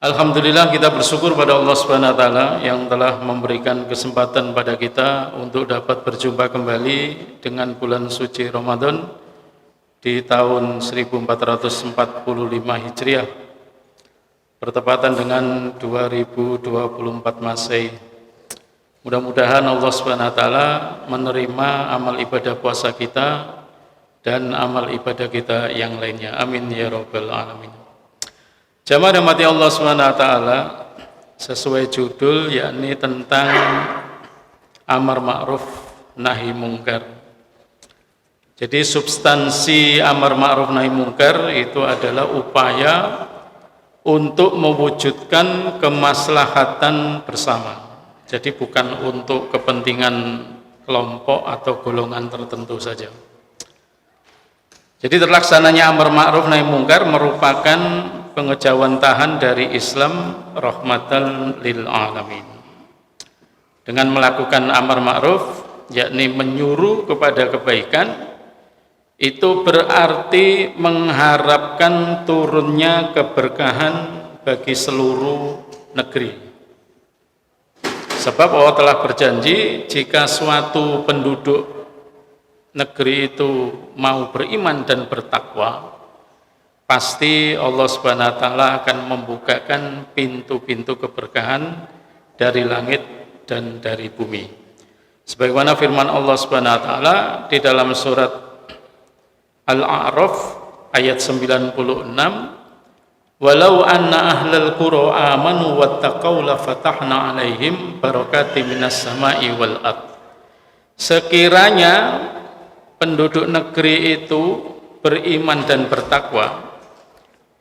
Alhamdulillah, kita bersyukur pada Allah Subhanahu wa taala yang telah memberikan kesempatan pada kita untuk dapat berjumpa kembali dengan bulan suci Ramadan di tahun 1445 Hijriah bertepatan dengan 2024 Masehi. Mudah-mudahan Allah Subhanahu wa taala menerima amal ibadah puasa kita dan amal ibadah kita yang lainnya. Amin ya rabbal alamin. Jamaah rahmati Allah Subhanahu wa taala, sesuai judul yakni tentang amar ma'ruf nahi mungkar. Jadi substansi amar ma'ruf nahi mungkar itu adalah upaya untuk mewujudkan kemaslahatan bersama. Jadi bukan untuk kepentingan kelompok atau golongan tertentu saja. Jadi terlaksananya amar ma'ruf nahi mungkar merupakan pengejawantahan dari Islam rahmatan lil alamin. Dengan melakukan amar ma'ruf, yakni menyuruh kepada kebaikan, itu berarti mengharapkan turunnya keberkahan bagi seluruh negeri. Sebab Allah telah berjanji jika suatu penduduk negeri itu mau beriman dan bertakwa, pasti Allah Subhanahu wa taala akan membukakan pintu-pintu keberkahan dari langit dan dari bumi. Sebagaimana firman Allah Subhanahu wa taala di dalam surat Al-A'raf ayat 96, "Walau anna ahlal qura amanu wattaqau la fatahna 'alaihim barakatim minas sama'i wal ard." Sekiranya penduduk negeri itu beriman dan bertakwa,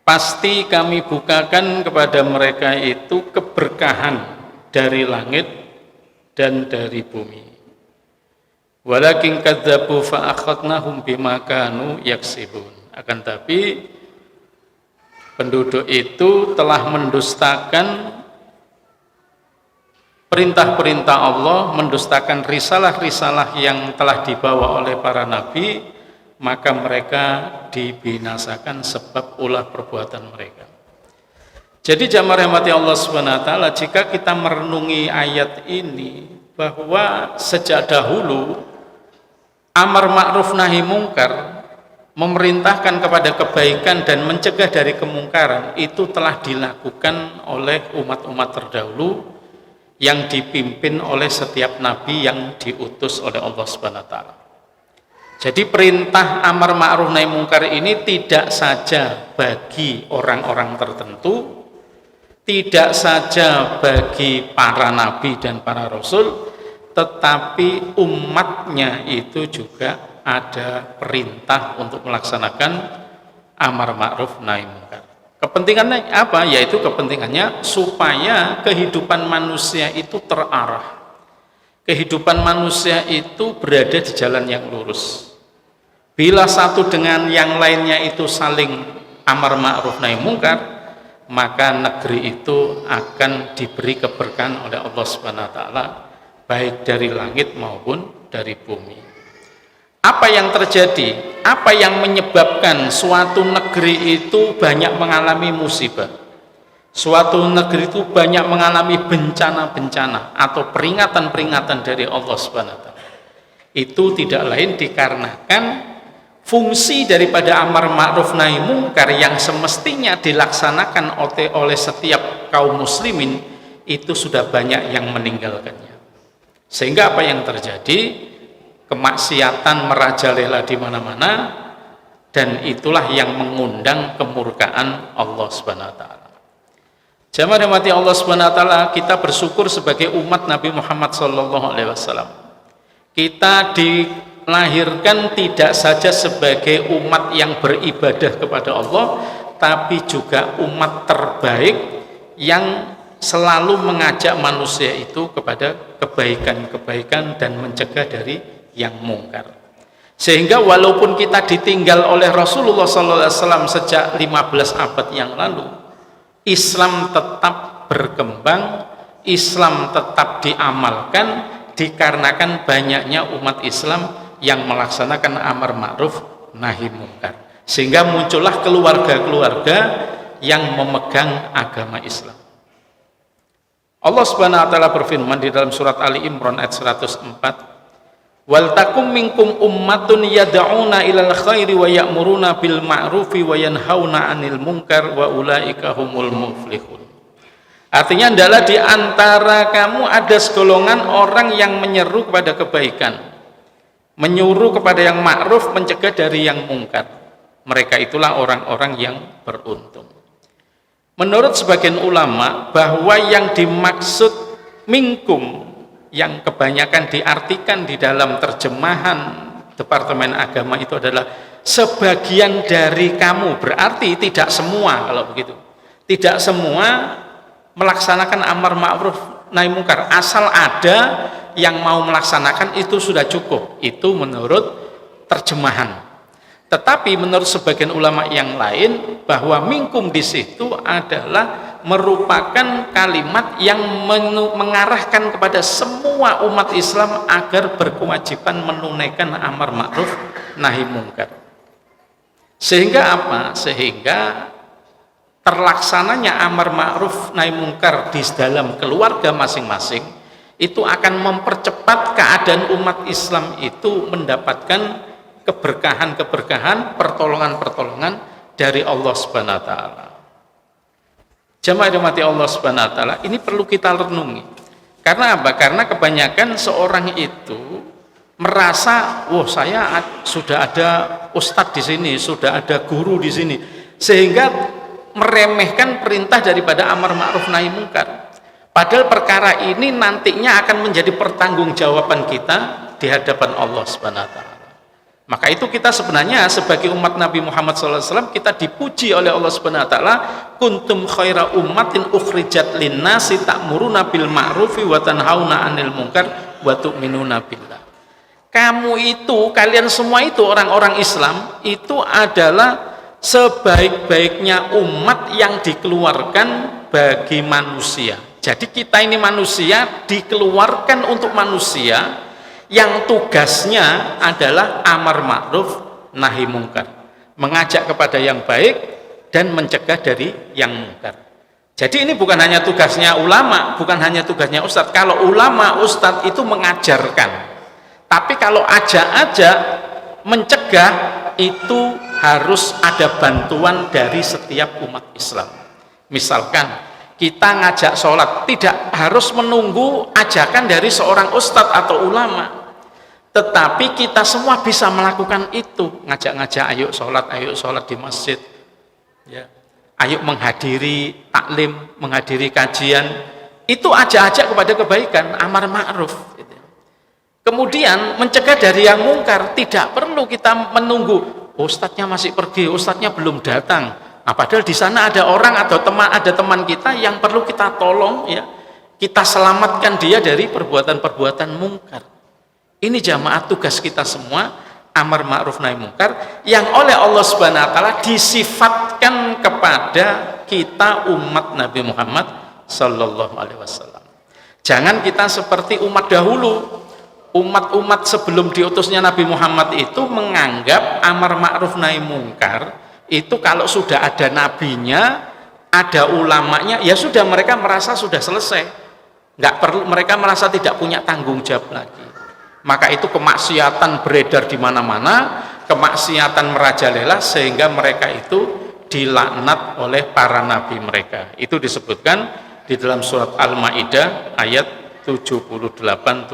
pasti kami bukakan kepada mereka itu keberkahan dari langit dan dari bumi. Walakin kadzabu fa akhadnahum bima kanu yaksibun. Akan tapi penduduk itu telah mendustakan perintah-perintah Allah, mendustakan risalah-risalah yang telah dibawa oleh para nabi, maka mereka dibinasakan sebab ulah perbuatan mereka. Jadi jamaah rahmati Allah Subhanahu wa taala, jika kita merenungi ayat ini bahwa sejak dahulu amar ma'ruf nahi mungkar, memerintahkan kepada kebaikan dan mencegah dari kemungkaran, itu telah dilakukan oleh umat-umat terdahulu yang dipimpin oleh setiap nabi yang diutus oleh Allah Subhanahu wa taala. Jadi perintah amar ma'ruf nahi mungkar ini tidak saja bagi orang-orang tertentu, tidak saja bagi para nabi dan para rasul, tetapi umatnya itu juga ada perintah untuk melaksanakan amar ma'ruf nahi mungkar. Kepentingannya apa? Yaitu kepentingannya supaya kehidupan manusia itu terarah. Kehidupan manusia itu berada di jalan yang lurus. Bila satu dengan yang lainnya itu saling amar ma'ruf nahi mungkar, maka negeri itu akan diberi keberkahan oleh Allah Subhanahu wa taala, baik dari langit maupun dari bumi. Apa yang terjadi? Apa yang menyebabkan suatu negeri itu banyak mengalami musibah? Suatu negeri itu banyak mengalami bencana-bencana atau peringatan-peringatan dari Allah Subhanahu wa taala. Itu tidak lain dikarenakan fungsi daripada amar ma'ruf nahi mungkar yang semestinya dilaksanakan oleh setiap kaum muslimin itu sudah banyak yang meninggalkannya. Sehingga apa yang terjadi? Kemaksiatan merajalela di mana-mana, dan itulah yang mengundang kemurkaan Allah Subhanahu wa taala. Jamaah rahmati Allah Subhanahu wa taala, kita bersyukur sebagai umat Nabi Muhammad sallallahu alaihi wasallam. Kita dilahirkan tidak saja sebagai umat yang beribadah kepada Allah, tapi juga umat terbaik yang selalu mengajak manusia itu kepada kebaikan-kebaikan dan mencegah dari yang mungkar. Sehingga walaupun kita ditinggal oleh Rasulullah SAW sejak 15 abad yang lalu, Islam tetap berkembang, Islam tetap diamalkan dikarenakan banyaknya umat Islam yang melaksanakan amar ma'ruf nahi mungkar. Sehingga muncullah keluarga-keluarga yang memegang agama Islam. Allah Subhanahu wa taala berfirman di dalam surat Ali Imran ayat 104, wal takum minkum ummatun yad'una ilal khairi wa ya'muruna bil ma'rufi wa yanhauna 'anil munkar wa ulaika humul muflihun. Artinya adalah di antara kamu ada segolongan orang yang menyeru kepada kebaikan, menyuruh kepada yang ma'ruf, mencegah dari yang mungkar. Mereka itulah orang-orang yang beruntung. Menurut sebagian ulama, bahwa yang dimaksud minkum, yang kebanyakan diartikan di dalam terjemahan Departemen Agama itu adalah sebagian dari kamu, berarti tidak semua. Kalau begitu, tidak semua melaksanakan amar ma'ruf nahi mungkar, asal ada yang mau melaksanakan itu sudah cukup. Itu menurut terjemahan. Tetapi menurut sebagian ulama yang lain, bahwa minkum di situ adalah merupakan kalimat yang mengarahkan kepada semua umat Islam agar berkewajiban menunaikan amar ma'ruf nahi mungkar. Sehingga apa? Sehingga terlaksananya amar ma'ruf nahi mungkar di dalam keluarga masing-masing itu akan mempercepat keadaan umat Islam itu mendapatkan keberkahan-keberkahan, pertolongan-pertolongan dari Allah Subhanahu wa taala. Jamaah dirahmati Allah Subhanahu wa taala, ini perlu kita renungi. Karena apa? Karena kebanyakan seorang itu merasa, wah saya sudah ada ustadz di sini, sudah ada guru di sini, sehingga meremehkan perintah daripada amar ma'ruf nahi mungkar. Padahal perkara ini nantinya akan menjadi pertanggungjawaban kita di hadapan Allah Subhanahu wa taala. Maka itu kita sebenarnya sebagai umat Nabi Muhammad SAW kita dipuji oleh Allah Subhanahu wa taala, kuntum khaira ummatin ukhrijat linnasi ta'muruna bil ma'rufi wa tanhauna 'anil munkar wa tu'minuna billah. Kamu itu, kalian semua itu orang-orang Islam itu adalah sebaik-baiknya umat yang dikeluarkan bagi manusia. Jadi kita ini manusia dikeluarkan untuk manusia yang tugasnya adalah amar ma'ruf nahi mungkar, mengajak kepada yang baik dan mencegah dari yang mungkar. Jadi ini bukan hanya tugasnya ulama, bukan hanya tugasnya ustadz. Kalau ulama, ustadz itu mengajarkan, tapi kalau ajak-ajak mencegah itu harus ada bantuan dari setiap umat Islam. Misalkan kita ngajak sholat, tidak harus menunggu ajakan dari seorang ustadz atau ulama, tetapi kita semua bisa melakukan itu. Ngajak-ngajak, ayo sholat di masjid ya. Ayo menghadiri taklim, menghadiri kajian, itu ajak-ajak kepada kebaikan, amar ma'ruf gitu. Kemudian mencegah dari yang mungkar, tidak perlu kita menunggu ustadznya masih pergi, ustadznya belum datang. Nah, padahal di sana ada orang atau teman kita yang perlu kita tolong ya, kita selamatkan dia dari perbuatan-perbuatan mungkar. Ini jamaah tugas kita semua, amar ma'ruf nahi mungkar yang oleh Allah Subhanahu wa taala disifatkan kepada kita umat Nabi Muhammad sallallahu alaihi wasallam. Jangan kita seperti umat dahulu. Umat-umat sebelum diutusnya Nabi Muhammad itu menganggap amar ma'ruf nahi mungkar itu kalau sudah ada nabinya, ada ulamanya, ya sudah, mereka merasa sudah selesai, nggak perlu, mereka merasa tidak punya tanggung jawab lagi. Maka itu kemaksiatan beredar di mana-mana, kemaksiatan merajalela, sehingga mereka itu dilaknat oleh para nabi mereka. Itu disebutkan di dalam surat Al-Maidah ayat 78-79.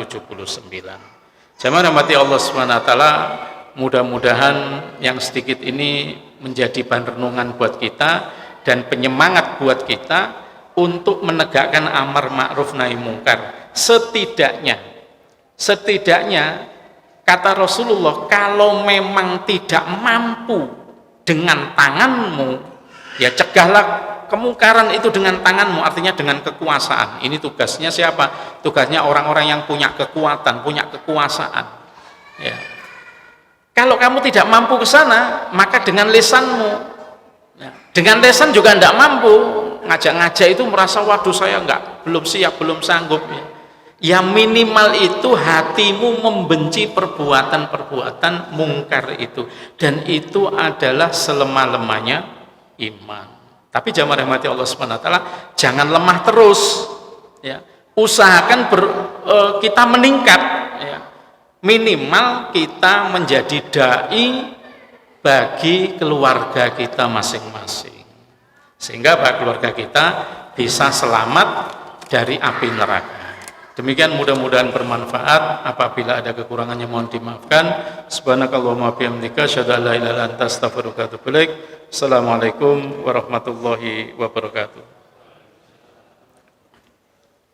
Jamaah rahmati Allah Subhanahu wa taala, mudah-mudahan yang sedikit ini menjadi bahan renungan buat kita dan penyemangat buat kita untuk menegakkan amar ma'ruf nahi mungkar. Setidaknya kata Rasulullah, kalau memang tidak mampu dengan tanganmu, ya cegahlah kemungkaran itu dengan tanganmu, artinya dengan kekuasaan. Ini tugasnya siapa? Tugasnya orang-orang yang punya kekuatan, punya kekuasaan ya. Kalau kamu tidak mampu ke sana, maka dengan lisanmu ya. Dengan lisan juga tidak mampu, ngajak-ngajak itu merasa waduh saya belum siap, belum sanggup ya. Ya minimal itu hatimu membenci perbuatan-perbuatan mungkar itu, dan itu adalah selemah-lemahnya iman. Tapi jamaah rahmati Allah Subhanahu wa taala, jangan lemah terus ya. Usahakan kita meningkat ya. Minimal kita menjadi dai bagi keluarga kita masing-masing. Sehingga bagi keluarga kita bisa selamat dari api neraka. Demikian, mudah-mudahan bermanfaat. Apabila ada kekurangannya mohon dimaafkan. Subhanakallahumma bihamdika asyhadu an la ilaha illa anta astaghfiruka wa atubu ilaik. Assalamualaikum warahmatullahi wabarakatuh.